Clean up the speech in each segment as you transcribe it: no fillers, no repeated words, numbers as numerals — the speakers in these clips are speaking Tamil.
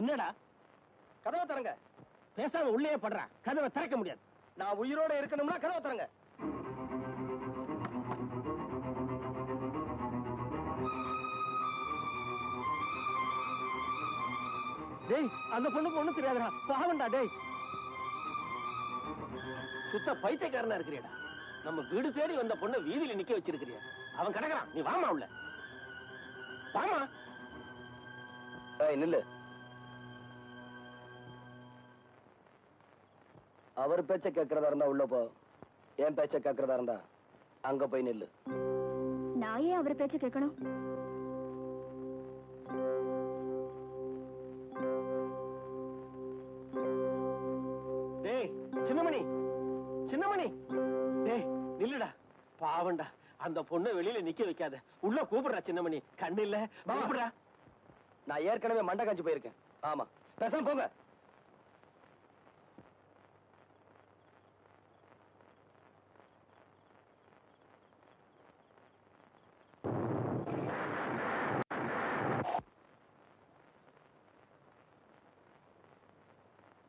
என்னடா? கதவை தரங்க. பேசாம உள்ளே படுறா. கதவை திறக்க முடியாது. நான் உயிரோட இருக்கணும்னா கதவை தரங்க. டேய், அந்த பொண்ணுக்கு ஒண்ணும் தெரியாதுடா. பாவண்டா டேய். சுத்த பைத்தியக்காரனா இருக்கிறியடா. நம்ம வீடு தேடி வந்த பொண்ணை வீதியில நிக்க வச்சிருக்கிறியா? அவன் கிடக்குறான். நீ வாமா உள்ள. வாமா. நில்லு. அவர் பேச்ச கேட்கறதா இருந்தா உள்ள போ. என் பேச்ச கேட்கறதா இருந்தா அங்க போய் நில்லு. நான் ஏன் அவர் பேச்ச கேட்கணும்? டேய் சின்னமணி, சின்னமணி, டேய் நில்லுடா. பாவண்டா, அந்த பொண்ணை வெளியில நிக்க வைக்காத. உள்ள கூப்பிடுறா சின்னமணி. கண்ணு இல்ல, கூப்பிடுறா. நான் ஏற்கனவே மண்டை காஞ்சி போயிருக்கேன். ஆமா, பேசாம போங்க.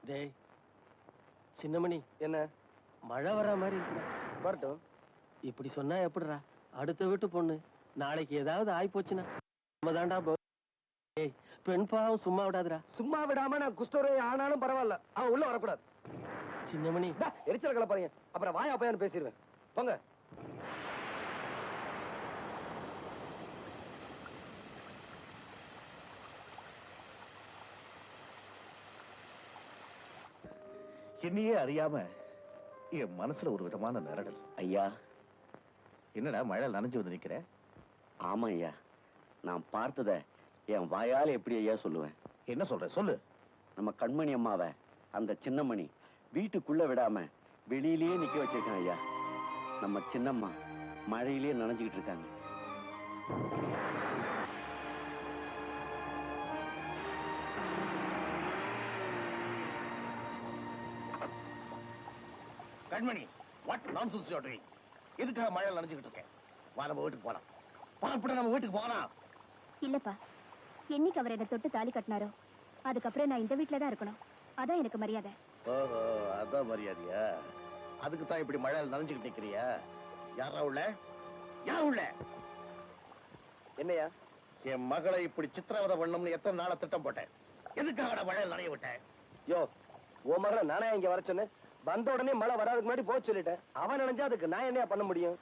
டேய் சின்னமணி, என்ன மழை வர மாதிரி இருக்குடா. வரட்டும். இப்படி சொன்னா எப்படிடா? அடுத்த வீட்டு பொண்ணு நாளைக்கு ஏதாவது ஆயிப்போச்சுன்னா நம்ம தாண்டா. ஏய், பெண் பாவம் சும்மா விடாதுடா. சும்மா விடாம நான் குஷ்டரோகி ஆனாலும் பரவாயில்ல, அவன் உள்ள வரக்கூடாது. சின்னமணி, எரிச்சல் கலப்பாருங்க. அப்புறம் வாயா பையன் பேசிடுவேன். போங்க. என்னையே அறியாம என் மனசுல ஒரு விதமான நெருடல். ஐயா, என்னடா மழை நனைஞ்சு வந்து நிக்கிற? ஆமா ஐயா, நான் பார்த்தத என் வாயால எப்படி ஐயா சொல்லுவேன்? என்ன சொல்ற சொல்லு. நம்ம கண்மணி அம்மாவை அந்த சின்னமணி வீட்டுக்குள்ள விடாம வெளியிலேயே நிக்க வச்சிருக்கான் ஐயா. நம்ம சின்னம்மா மழையிலேயே நனைஞ்சுக்கிட்டு இருக்காங்க. கண்மணி, what nonsense you are doing? எதுக்காக மழை நனைஞ்சுக்கிட்டு இருக்கேன்? வா, நம்ம வீட்டுக்கு போலாம். பாப்பட நம்ம வீட்டுக்கு போலாம். இல்லப்பா, என்னைக்கு அவர் என்ன தொட்டு தாலி கட்டினாரோ அதுக்கப்புறம் நான் இந்த வீட்டுல தான் இருக்கணும். அதான் எனக்கு மரியாதை. ஓஹோ, அதான் மரியாதையா? அதுக்கு தான் இப்படி மழையில் நனைஞ்சுக்கிட்டு நிக்கிறியா? யாரா உள்ள? யார் உள்ள? என்னையா? என் மகளை இப்படி சித்திரவதை பண்ணணும்னு எத்தனை நாளா திட்டம் போட்டேன். எதுக்காக மழையில் நனைய விட்டேன்? யோ, உன் மகளை நானே இங்க வர சொன்னேன். வந்த உடனே மழை வராதுக்கு முன்னாடி போக சொல்லிட்டேன். அவன் நினைஞ்சா அதுக்கு நான் என்னையா பண்ண முடியும்?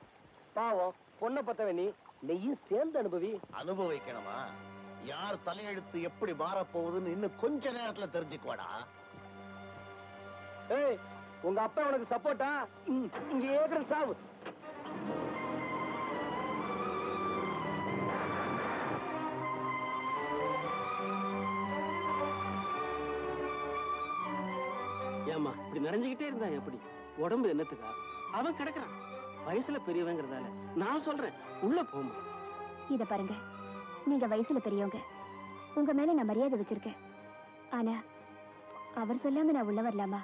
பாவம், பொண்ணை பத்தவன் நீயும் சேர்ந்து அனுபவி. அனுபவிக்கணுமா? யார் தலையெழுத்து எப்படி மாறப்போகுதுன்னு இன்னும் கொஞ்ச நேரத்துல தெரிஞ்சுக்குவாடா. ஏய், உங்க அப்பா உனக்கு சப்போர்ட்டா? இங்க ஏக்கர் சாவு. ஏமா இப்படி நிறைஞ்சுக்கிட்டே இருந்தா எப்படி? உடம்பு என்னத்துக்கா? அவன் கிடக்குறான். வயசுல பெரியவங்கிறதால நான் சொல்றேன், உள்ள போமா. இத பாருங்க, நீங்க வயசுல பெரியவங்க, உங்க மேல நான் மரியாதை வச்சிருக்கேன். ஆனா அவர் சொல்லாம நான் உள்ள வரலாமா?